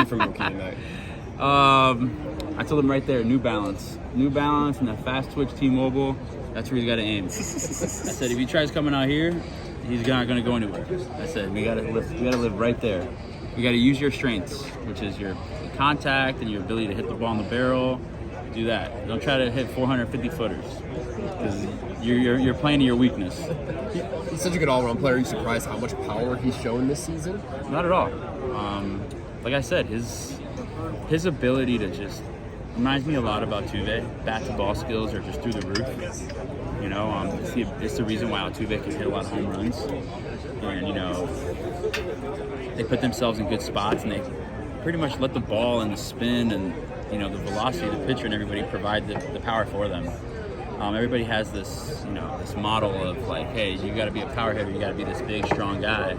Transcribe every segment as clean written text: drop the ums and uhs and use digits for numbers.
see from Mookie tonight? I told him right there, New Balance and that fast twitch T-Mobile. That's where he's got to aim. I said if he tries coming out here, he's not going to go anywhere. I said we got to live right there. We got to use your strengths, which is your contact and your ability to hit the ball in the barrel. Do that. Don't try to hit 450 footers because you're playing to your weakness. He's such a good all-around player. Are you surprised how much power he's shown this season? Not at all. Like I said, his ability to just reminds me a lot about Tuve. Bat-to-ball skills are just through the roof. You know, it's the reason why Altuve can hit a lot of home runs. And, you know, they put themselves in good spots and they pretty much let the ball and the spin and, you know, the velocity of the pitcher and everybody provide the power for them. Everybody has this, you know, this model of like, hey, you got to be a power hitter, you got to be this big, strong guy.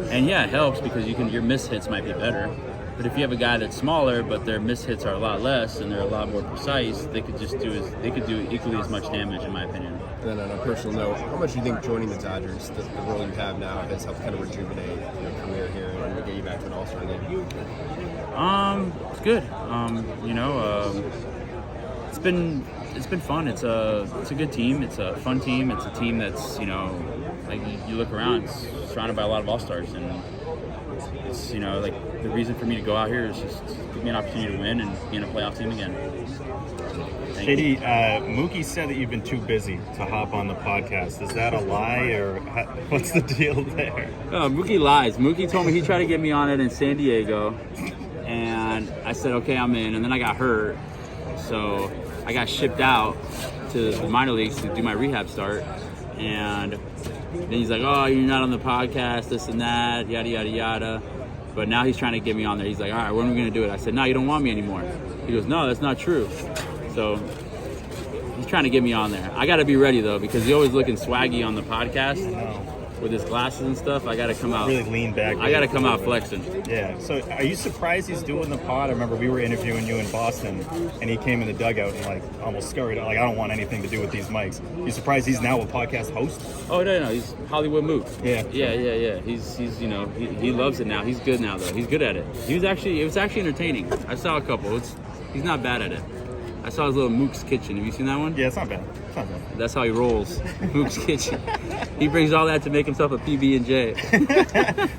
And yeah, it helps because your miss hits might be better. But if you have a guy that's smaller, but their miss hits are a lot less and they're a lot more precise, they could do equally as much damage, in my opinion. And then on a personal note, how much do you think joining the Dodgers, the role you have now, has helped kind of rejuvenate your career here and get you back to an All-Star game? It's good. You know, it's been fun. It's a good team. It's a fun team. It's a team that's, you know, like you look around, it's surrounded by a lot of All-Stars, and it's, you know, like the reason for me to go out here is just give me an opportunity to win and be in a playoff team again. JD, Mookie said that you've been too busy to hop on the podcast. Is that a lie, or what's the deal there? Mookie lies. Mookie told me he tried to get me on it in San Diego, and I said, okay, I'm in, and then I got hurt, so I got shipped out to the minor leagues to do my rehab start, and then he's like, oh, you're not on the podcast, this and that, yada, yada, yada. But now he's trying to get me on there. He's like, all right, when are we going to do it? I said, no, you don't want me anymore. He goes, no, that's not true. So he's trying to get me on there. I got to be ready, though, because he's always looking swaggy on the podcast with his glasses and stuff. I got to come out. Really lean back. I got to come out flexing. Yeah. So are you surprised he's doing the pod? I remember we were interviewing you in Boston, and he came in the dugout and like almost scurried. Like, I don't want anything to do with these mics. You surprised he's now a podcast host? Oh no, he's Hollywood Mook. Yeah. Yeah. He's you know, he loves it now. He's good now though. He's good at it. It was actually entertaining. I saw a couple. He's not bad at it. I saw his little Mook's Kitchen. Have you seen that one? Yeah, it's not bad. That's how he rolls. Mook's Kitchen. He brings all that to make himself a PB&J.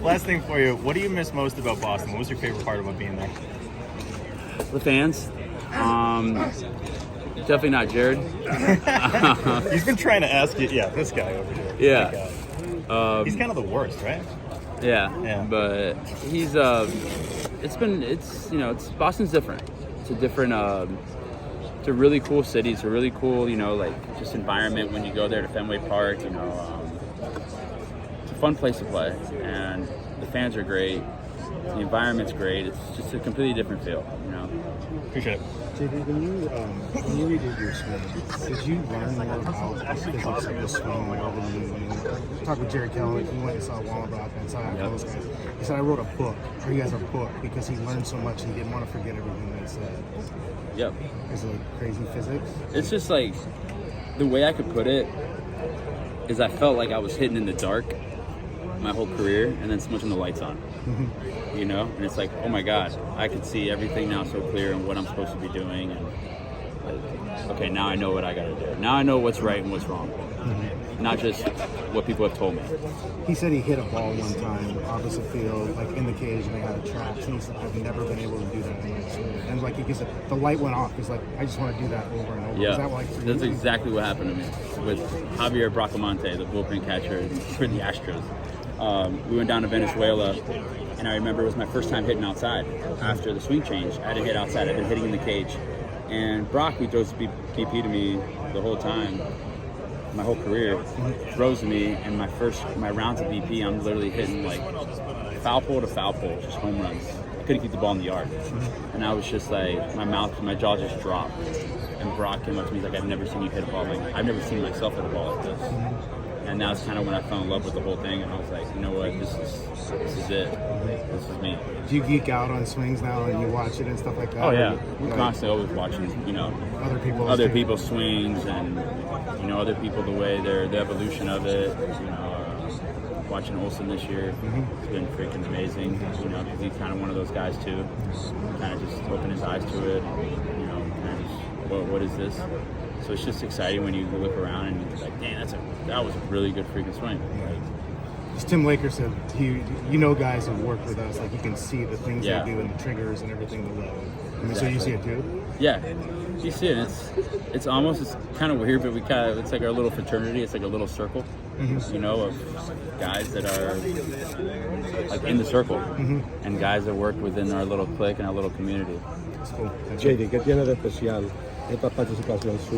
Last thing for you. What do you miss most about Boston? What was your favorite part about being there? The fans. Definitely not Jared. He's been trying to ask you. Yeah, this guy over here. Yeah. He's kind of the worst, right? Yeah. But he's Boston's different. It's a different it's a really cool city. It's a really cool, you know, like just environment when you go there to Fenway Park, you know. It's a fun place to play, and the fans are great. The environment's great. It's just a completely different feel, you know. Appreciate it. JD, when you redid your swing, did you learn more about the physics of the swing more than you talked with Jerry Kelly? He went and saw Wallenbach and saw those guys. He said, I wrote a book, or he has a book, because he learned so much and he didn't want to forget everything they said. Yep. Is it like crazy physics? It's just like, the way I could put it is I felt like I was hitting in the dark my whole career and then switching the lights on. You know, and it's like, oh my God, I can see everything now so clear and what I'm supposed to be doing, and like, okay, now I know what I gotta do. Now I know what's right and what's wrong, not just what people have told me. He said he hit a ball one time opposite field, like in the cage, and they had a trap. And he said, I've never been able to do that in my swing. And like he said, the light went off. He's like, I just want to do that over and over. Yeah, Is that like that's exactly what happened to me with Javier Bracamonte, the bullpen catcher for the Astros. We went down to Venezuela, and I remember it was my first time hitting outside after the swing change. I didn't hit outside. I've been hitting in the cage. And Brock, who throws BP to me the whole time, my whole career, throws to me, and my rounds of BP, I'm literally hitting like foul pole to foul pole, just home runs. I couldn't keep the ball in the yard. And I was just like, my jaw just dropped. And Brock came up to me, he's like, I've never seen you hit a ball like, I've never seen myself hit a ball like this. And that's kind of when I fell in love with the whole thing, and I was like, you know what, this is it. This is me. Do you geek out on swings now and you watch it and stuff like that? Oh yeah, we're constantly always watching, you know, other people's swings, and you know, other people, the way the evolution of it. You know, watching Olsen this year. It's been freaking amazing, you know, because he's kind of one of those guys too. Kind of just open his eyes to it, you know, kind of just, what is this? So it's just exciting when you look around and you're like, dang, that was a really good freaking swing. As Tim Laker said, guys who work with us, like you can see the things they do and the triggers and everything below. I mean, so you see it too? Yeah, you see it. It's kind of weird, but it's like our little fraternity. It's like a little circle, you know, of guys that are like in the circle and guys that work within our little clique and our little community. That's cool. JD, ¿qué tiene de especial esta participación suya?